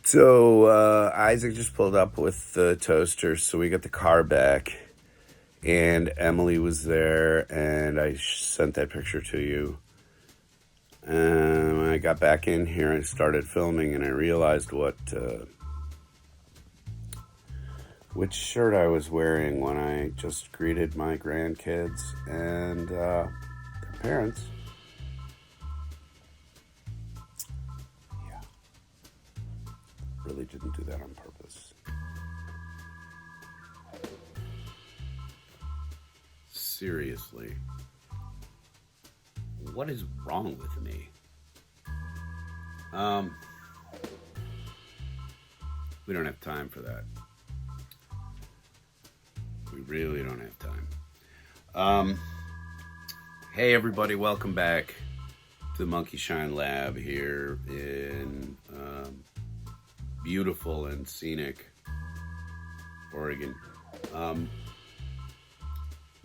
So Isaac just pulled up with the toaster, so we got the car back, and Emily was there, and I sent that picture to you. And when I got back in here and started filming, and I realized which shirt I was wearing when I just greeted my grandkids and their parents. Really didn't do that on purpose. Seriously. What is wrong with me? We don't have time for that. We really don't have time. Hey everybody, welcome back to the Monkey Shine Lab here in beautiful and scenic Oregon.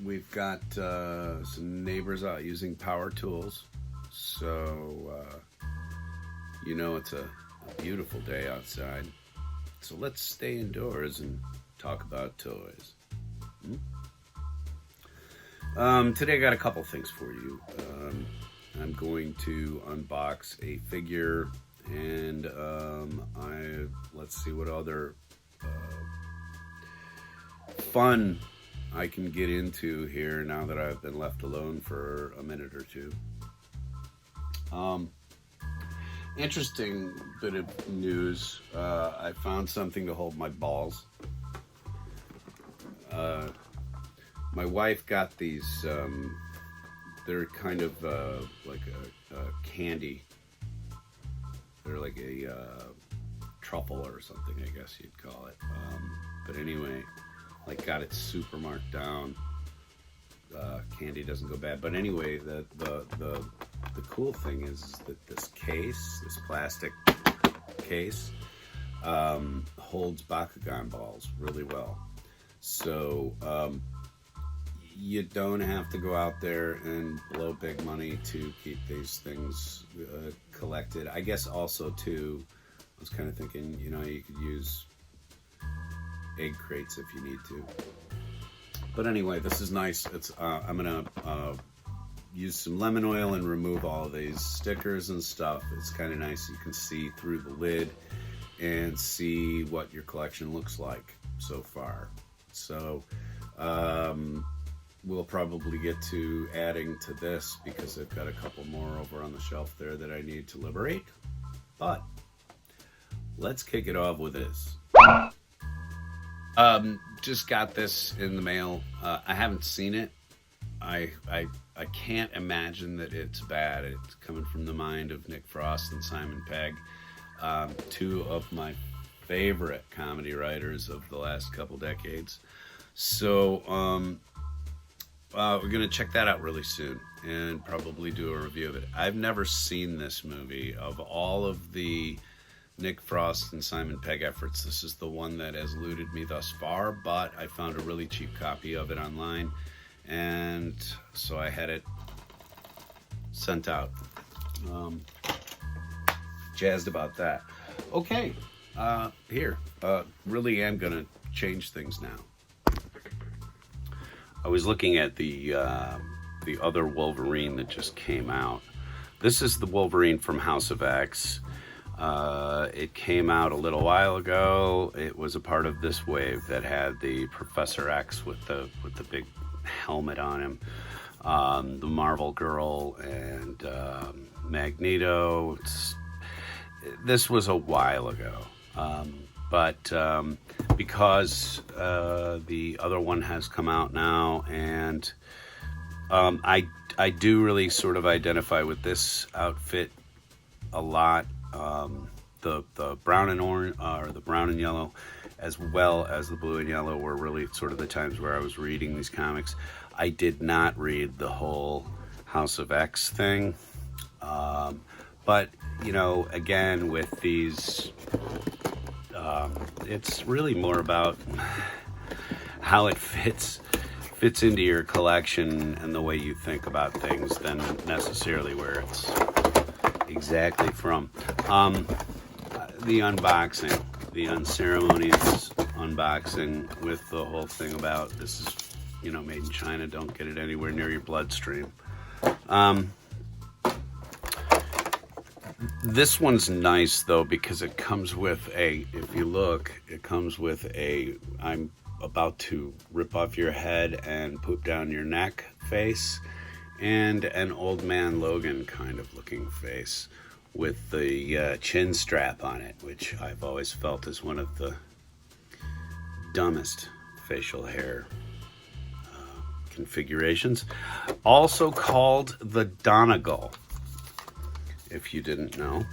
We've got some neighbors out using power tools, so you know it's a beautiful day outside. So let's stay indoors and talk about toys. Today I got a couple things for you. I'm going to unbox a figure, and let's see what other fun I can get into here now that I've been left alone for a minute or two. Interesting bit of news. I found something to hold my balls. My wife got these, they're kind of like a candy. They're like a truffle or something, I guess you'd call it. But anyway, like got it super marked down. Candy doesn't go bad. But anyway, the cool thing is that this plastic case, holds Bakugan balls really well. So you don't have to go out there and blow big money to keep these things collected. I guess also too, I was kind of thinking, you know, you could use egg crates if you need to. But anyway, this is nice. It's I'm gonna use some lemon oil and remove all of these stickers and stuff. It's kind of nice. You can see through the lid and see what your collection looks like so far. So we'll probably get to adding to this because I've got a couple more over on the shelf there that I need to liberate. But let's kick it off with this. Just got this in the mail. I haven't seen it. I can't imagine that it's bad. It's coming from the mind of Nick Frost and Simon Pegg, two of my favorite comedy writers of the last couple decades. So we're gonna check that out really soon and probably do a review of it. I've never seen this movie. Of all of the Nick Frost and Simon Pegg efforts, this is the one that has eluded me thus far, but I found a really cheap copy of it online, and so I had it sent out. Jazzed about that. Okay, really am gonna change things now. I was looking at the other Wolverine that just came out. This is the Wolverine from House of X. It came out a little while ago. It was a part of this wave that had the Professor X with the big helmet on him, the Marvel Girl, and Magneto. This was a while ago, but because the other one has come out now, and I do really sort of identify with this outfit a lot. The brown and orange, or the brown and yellow, as well as the blue and yellow, were really sort of the times where I was reading these comics. I did not read the whole House of X thing, but you know, again with these, it's really more about how it fits into your collection and the way you think about things than necessarily where it's exactly from. the unboxing, the unceremonious unboxing with the whole thing about this is, you know, made in China. Don't get it anywhere near your bloodstream. This one's nice though because it comes with a, if you look, it comes with a I'm about to rip off your head and poop down your neck face, and an old man Logan kind of looking face with the chin strap on it, which I've always felt is one of the dumbest facial hair configurations. Also called the Donegal, if you didn't know.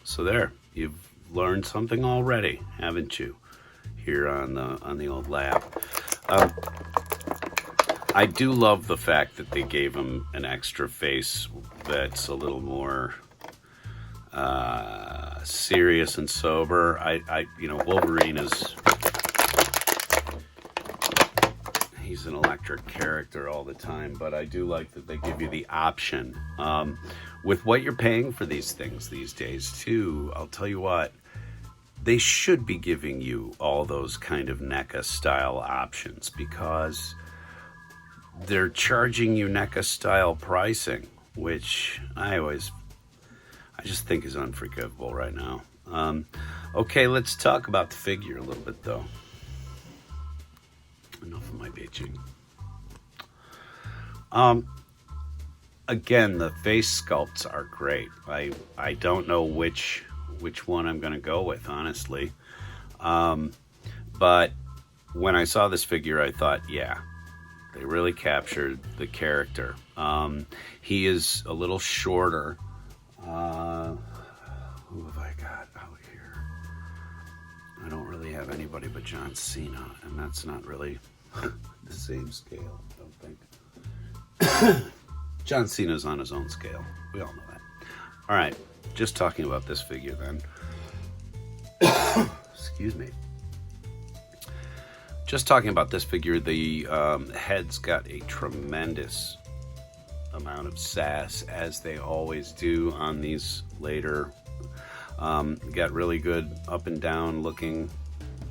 So there, you've learned something already, haven't you? Here on the old lab. I do love the fact that they gave him an extra face that's a little more serious and sober. You know, Wolverine is, he's an electric character all the time, but I do like that they give you the option. With what you're paying for these things these days too, I'll tell you what, they should be giving you all those kind of NECA style options, because they're charging you NECA style pricing, which I just think is unforgivable right now. Okay, let's talk about the figure a little bit though. Enough of my bitching. Again, the face sculpts are great. I don't know which one I'm gonna go with, honestly. But when I saw this figure, I thought, yeah, they really captured the character. He is a little shorter. Who have I got out here? I don't really have anybody but John Cena, and that's not really the same scale, I don't think. John Cena's on his own scale. We all know that. All right, just talking about this figure then. Excuse me. Just talking about this figure, the head's got a tremendous amount of sass, as they always do on these later. Got really good up and down looking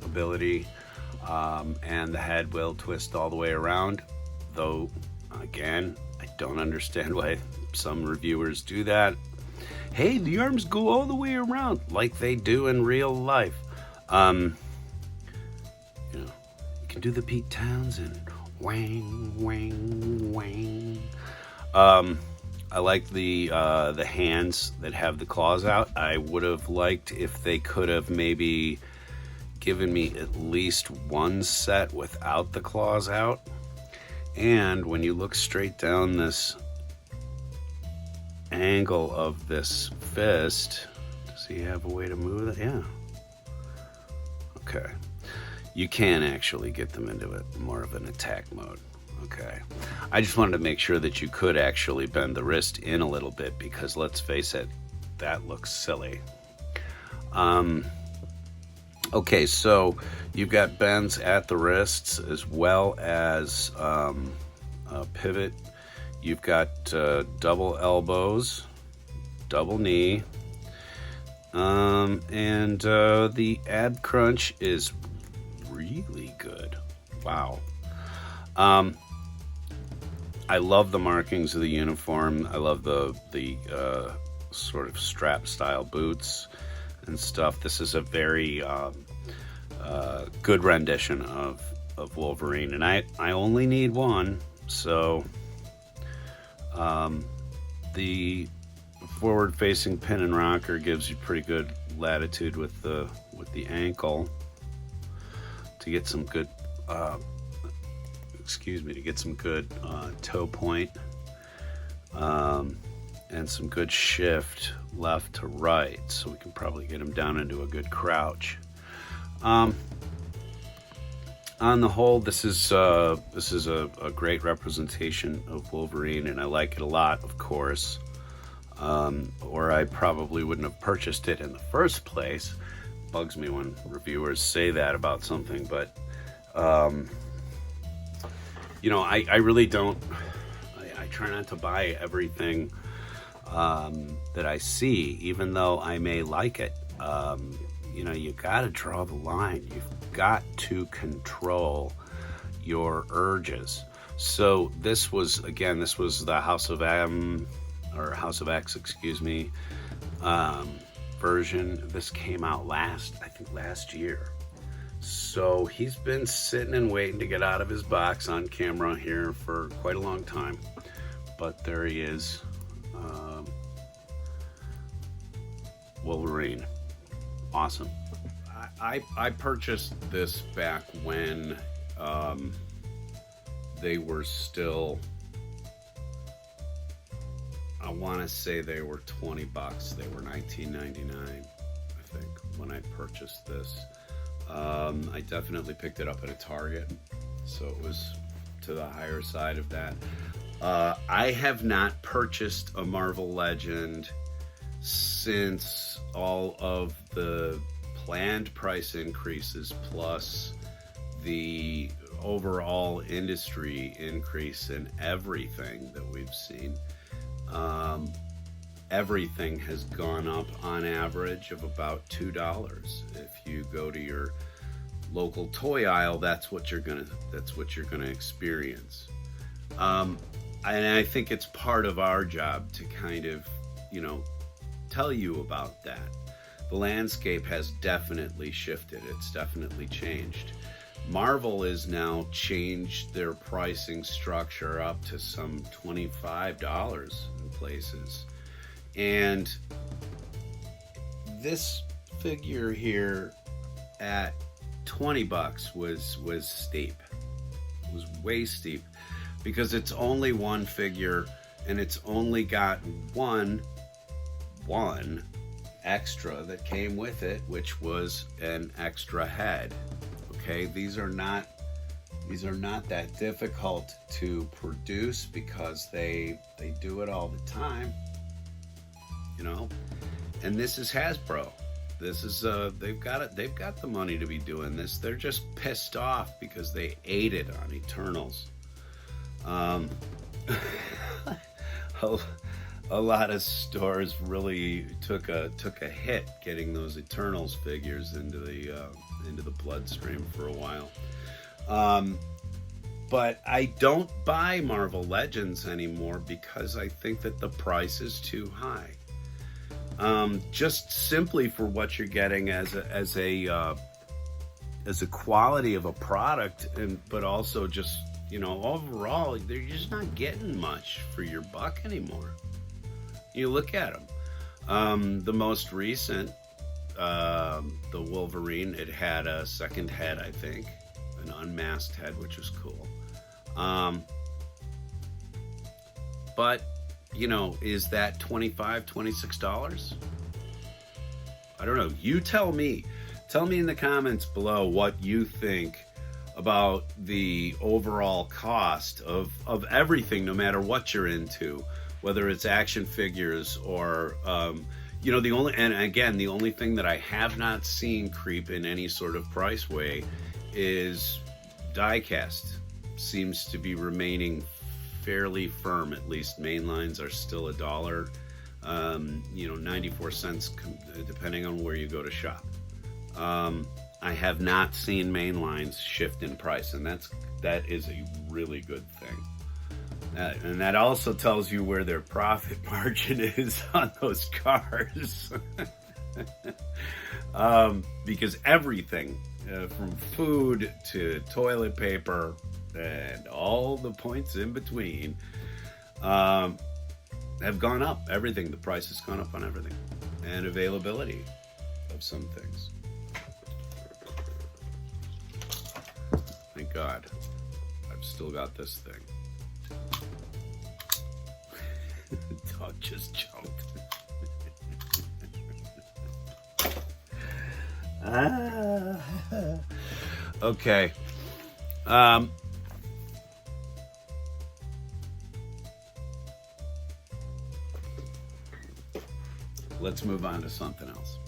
ability, and the head will twist all the way around, though again, I don't understand why some reviewers do that. Hey, the arms go all the way around like they do in real life. You know, you can do the Pete Townsend wang wang wang. I like the hands that have the claws out. I would have liked if they could have maybe given me at least one set without the claws out. And when you look straight down this angle of this fist, does he have a way to move it? Yeah. Okay. You can actually get them into it more of an attack mode. Okay. I just wanted to make sure that you could actually bend the wrist in a little bit, because let's face it, that looks silly. Okay, so you've got bends at the wrists as well as a pivot. You've got double elbows, double knee, and the ab crunch is really good. Wow. I love the markings of the uniform. I love the sort of strap style boots and stuff. This is a very good rendition of Wolverine, and I only need one, so the forward facing pin and rocker gives you pretty good latitude with the ankle to get some good toe point, and some good shift left to right, so we can probably get him down into a good crouch. On the whole, this is a great representation of Wolverine, and I like it a lot, of course, or I probably wouldn't have purchased it in the first place. Bugs me when reviewers say that about something, but you know, I really don't. I try not to buy everything that I see, even though I may like it. You know, you got to draw the line. You've got to control your urges. So this was the House of M, or House of X, excuse me, version. This came out last year. So he's been sitting and waiting to get out of his box on camera here for quite a long time. But there he is, Wolverine. Awesome. I purchased this back when they were still, I want to say they were $20. They were $19.99, I think, when I purchased this. I definitely picked it up at a Target, so it was to the higher side of that. I have not purchased a Marvel Legend since all of the planned price increases, plus the overall industry increase in everything that we've seen. Everything has gone up on average of about $2. If you go to your local toy aisle, that's what you're gonna experience. And I think it's part of our job to kind of, you know, tell you about that. The landscape has definitely shifted. It's definitely changed. Marvel has now changed their pricing structure up to some $25 in places. And this figure here at $20 was steep. It was way steep because it's only one figure and it's only got one extra that came with it, which was an extra head. Okay, these are not that difficult to produce because they do it all the time, you know. And this is Hasbro. This is they've got the money to be doing this. They're just pissed off because they ate it on Eternals. A lot of stores really took a hit getting those Eternals figures into the bloodstream for a while. But I don't buy Marvel Legends anymore because I think that the price is too high. Just simply for what you're getting as a quality of a product, but also just, you know, overall, they're just not getting much for your buck anymore. You look at them. The most recent, the Wolverine, it had a second head, I think, an unmasked head, which was cool. But, you know, is that $25, $26? I don't know. You tell me. Tell me in the comments below what you think about the overall cost of everything, no matter what you're into, whether it's action figures or, you know, the only thing that I have not seen creep in any sort of price way is diecast. Seems to be remaining fairly firm. At least main lines are still $1, you know, 94 cents depending on where you go to shop. I have not seen main lines shift in price, and that is a really good thing. And that also tells you where their profit margin is on those cars. Because everything, from food to toilet paper and all the points in between, have gone up. Everything, the price has gone up on everything. And availability of some things. Thank God. I've still got this thing. The dog just jumped. Okay. Let's move on to something else.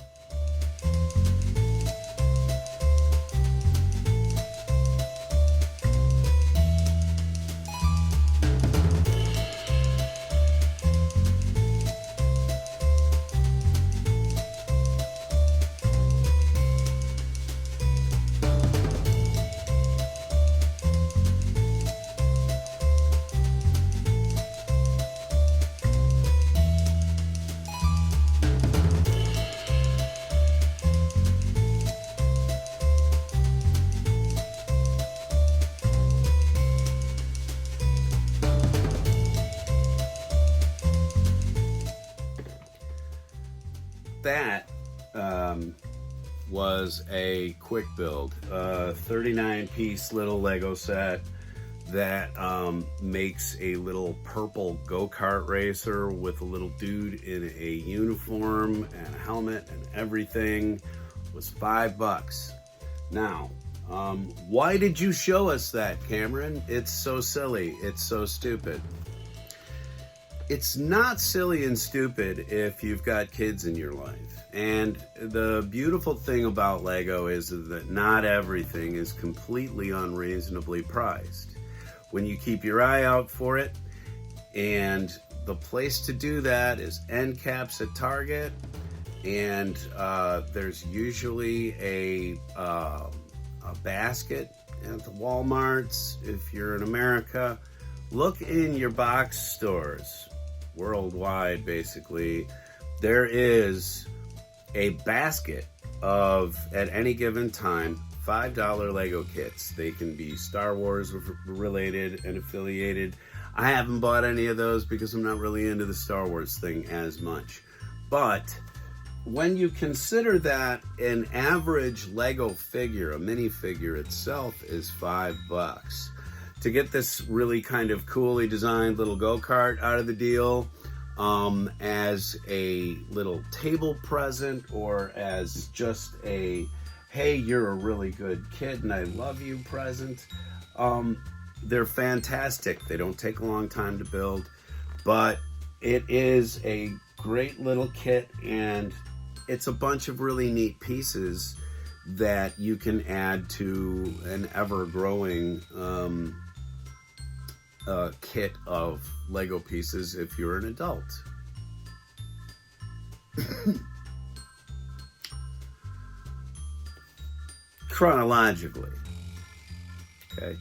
that was a quick build, 39-piece little Lego set that makes a little purple go-kart racer with a little dude in a uniform and a helmet and everything. It was $5. Now, why did you show us that, Cameron? It's so silly. It's so stupid. It's not silly and stupid if you've got kids in your life. And the beautiful thing about Lego is that not everything is completely unreasonably priced. When you keep your eye out for it, and the place to do that is end caps at Target, and there's usually a basket at the Walmarts. If you're in America, look in your box stores worldwide. Basically, there is a basket of, at any given time, $5 Lego kits. They can be Star Wars related and affiliated. I haven't bought any of those because I'm not really into the Star Wars thing as much. But when you consider that an average Lego figure, a minifigure itself, is $5, to get this really kind of coolly designed little go-kart out of the deal, as a little table present, or as just a, hey, you're a really good kid and I love you present, they're fantastic. They don't take a long time to build, but it is a great little kit, and it's a bunch of really neat pieces that you can add to an ever-growing kit of Lego pieces if you're an adult. Chronologically. Okay.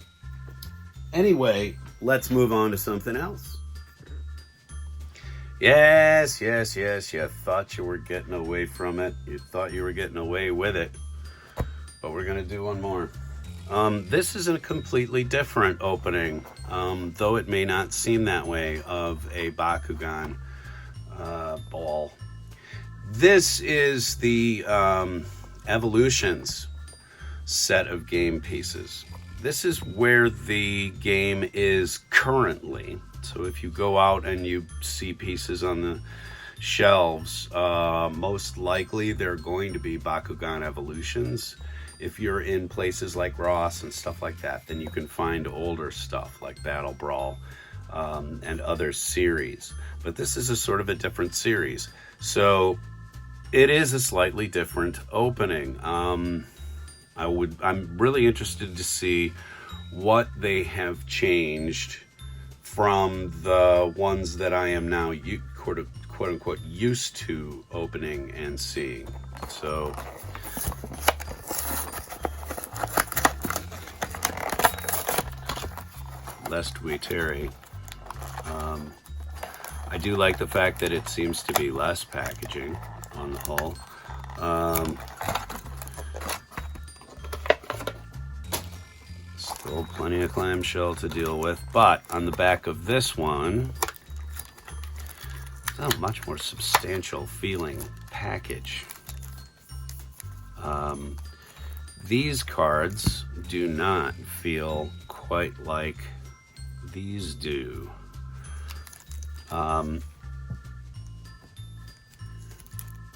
Anyway, let's move on to something else. Yes, you thought you were getting away from it. You thought you were getting away with it. But we're going to do one more. This is a completely different opening, though it may not seem that way, of a Bakugan ball. This is the Evolutions set of game pieces. This is where the game is currently. So if you go out and you see pieces on the shelves, most likely they're going to be Bakugan Evolutions. If you're in places like Ross and stuff like that, then you can find older stuff like Battle Brawl and other series. But this is a sort of a different series. So it is a slightly different opening. I'm really interested to see what they have changed from the ones that I am now quote unquote used to opening and seeing. So lest we tarry, I do like the fact that it seems to be less packaging on the whole. Still plenty of clamshell to deal with, but on the back of this one, it's a much more substantial feeling package. These cards do not feel quite like these do.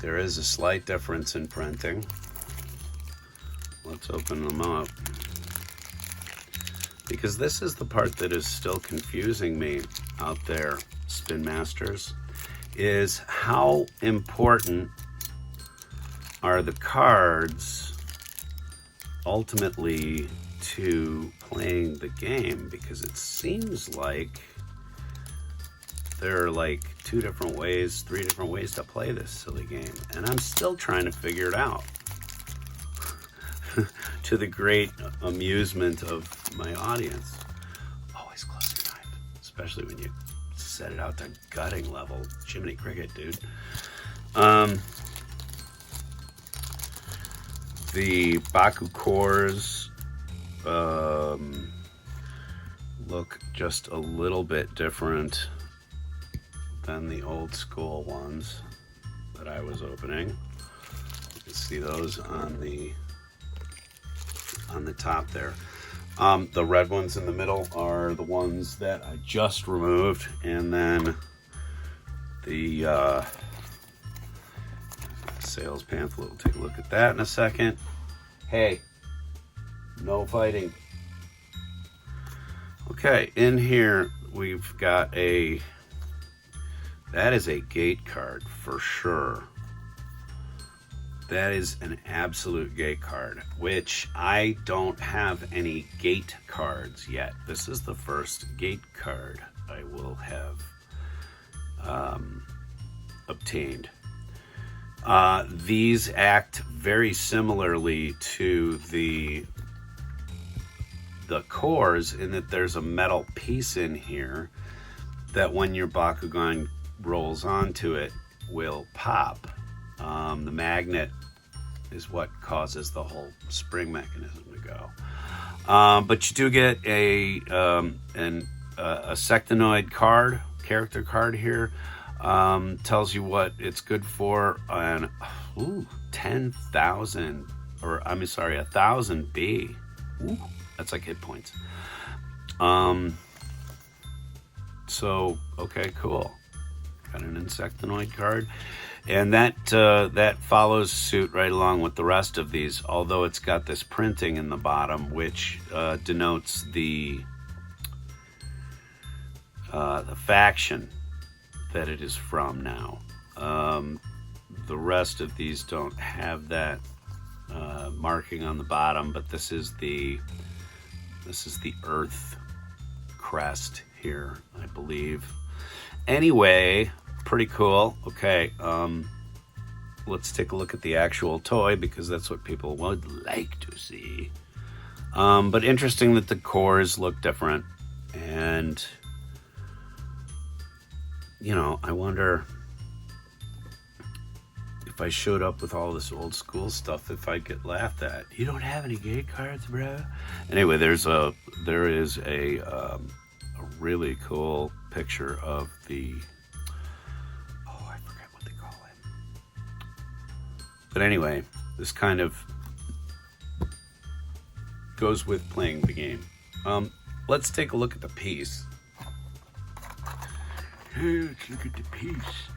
There is a slight difference in printing. Let's open them up, because this is the part that is still confusing me out there, Spin Masters, is how important are the cards ultimately to playing the game? Because it seems like there are like 2 different ways, 3 different ways to play this silly game, and I'm still trying to figure it out. To the great amusement of my audience. Always close your knife, especially when you set it out to gutting level. Jiminy Cricket, dude. The Baku cores look just a little bit different than the old school ones. that I was opening. You can see those on the top there. The red ones in the middle are the ones that I just removed, and then the sales pamphlet. We'll take a look at that in a second. Hey, no fighting. Okay, in here we've got that is a gate card for sure. That is an absolute gate card, which I don't have any gate cards yet. This is the first gate card I will have obtained. These act very similarly to the cores in that there's a metal piece in here that when your Bakugan rolls onto it will pop. The magnet is what causes the whole spring mechanism to go. But you do get a sectonoid card, character card here. Tells you what it's good for, and 10,000, or I'm sorry, 1,000 B. Ooh, that's like hit points. So okay, cool. Got an insectonoid card, and that follows suit right along with the rest of these. Although it's got this printing in the bottom, which denotes the faction that it is from now. The rest of these don't have that marking on the bottom, but this is the Earth crest here, I believe. Anyway, pretty cool. Okay, let's take a look at the actual toy because that's what people would like to see. But interesting that the cores look different, and you know, I wonder if I showed up with all this old school stuff, if I'd get laughed at. You don't have any gate cards, bro? Anyway, there is a really cool picture of the, I forget what they call it. But anyway, this kind of goes with playing the game. Let's take a look at the piece. Hey, let's look at the piece.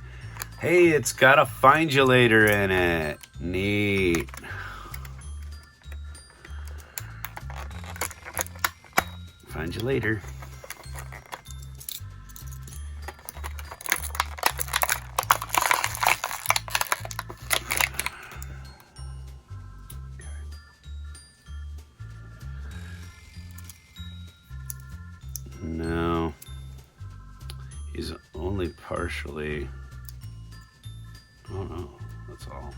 Hey, it's got a find you later in it. Neat. Find you later. No. He's only partially. Oh no, that's all.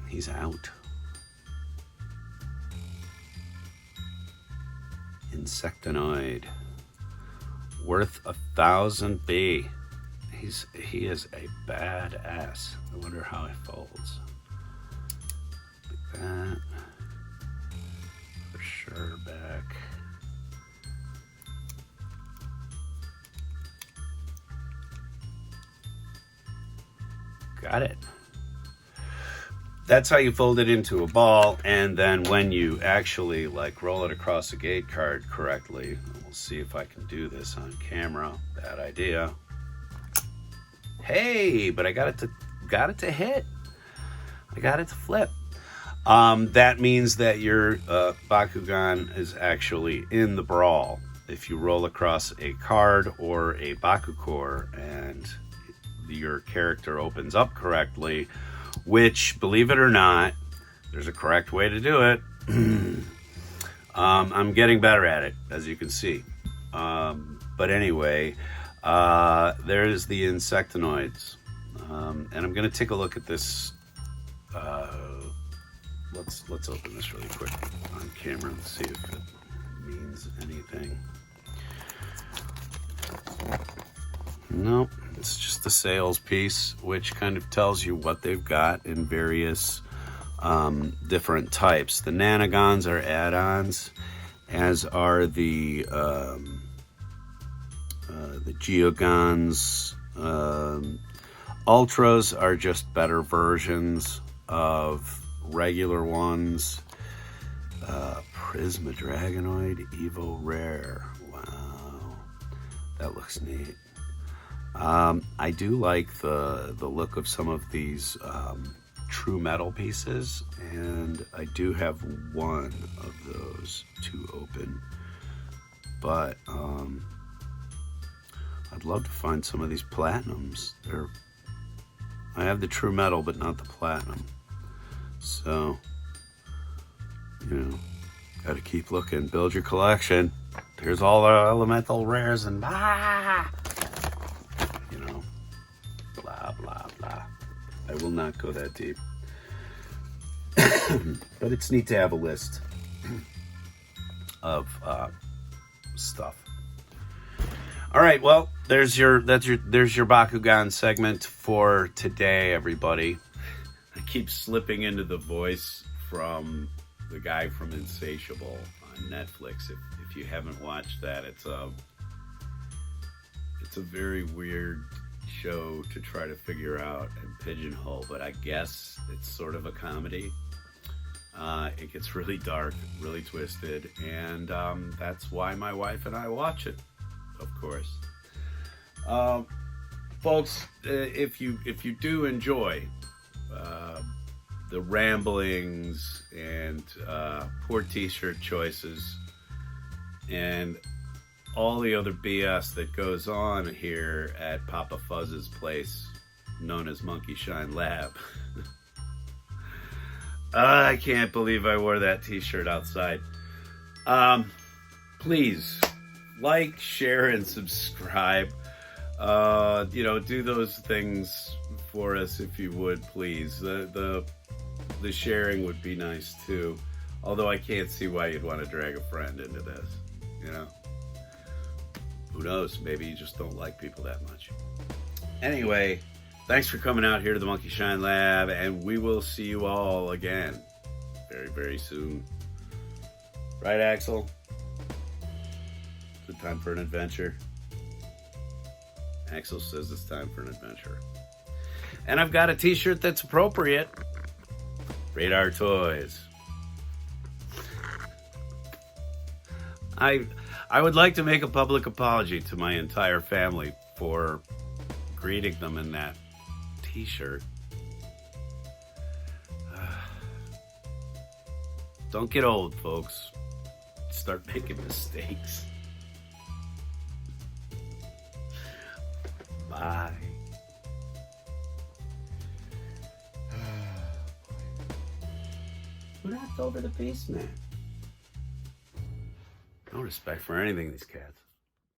He's out. Insectonoid. Worth 1,000 B. He is a badass. I wonder how it folds. Like that. For sure back. Got it. That's how you fold it into a ball, and then when you actually like roll it across a gate card correctly, we'll see if I can do this on camera. Bad idea. Hey, but I got it to hit. I got it to flip. That means that your Bakugan is actually in the brawl. If you roll across a card or a Bakucore and your character opens up correctly, which, believe it or not, there's a correct way to do it. I'm getting better at it, as you can see. But anyway, there's the insectonoids. And I'm going to take a look at this. Let's open this really quick on camera and see if it means anything. Nope, it's just the sales piece, which kind of tells you what they've got in various different types. The nanogons are add-ons, as are the geogons. Ultras are just better versions of regular ones. Prisma Dragonoid Evo Rare. Wow, that looks neat. I do like the look of some of these true metal pieces, and I do have one of those to open, but I'd love to find some of these platinums. I have the true metal but not the platinum, so gotta keep looking. Build your collection. Here's all the elemental rares and blah blah blah. I will not go that deep. But it's neat to have a list of stuff. All right, well, there's your Bakugan segment for today, everybody. I keep slipping into the voice from the guy from Insatiable on Netflix. If you haven't watched that, it's a very weird show to try to figure out and pigeonhole, but I guess it's sort of a comedy. It gets really dark, really twisted, and that's why my wife and I watch it, of course. Folks, if you do enjoy the ramblings and poor t-shirt choices and all the other BS that goes on here at Papa Fuzz's place, known as Monkey Shine Lab. I can't believe I wore that t-shirt outside. Please like, share, and subscribe. Do those things for us if you would, please. The sharing would be nice too. Although I can't see why you'd want to drag a friend into this, Who knows? Maybe you just don't like people that much. Anyway, thanks for coming out here to the Monkey Shine Lab, and we will see you all again very, very soon. Right, Axel? Is it time for an adventure? Axel says it's time for an adventure. And I've got a t-shirt that's appropriate. Radar Toys. I would like to make a public apology to my entire family for greeting them in that t-shirt. Don't get old, folks. Start making mistakes. Bye. Who knocked over the basement? No respect for anything, these cats.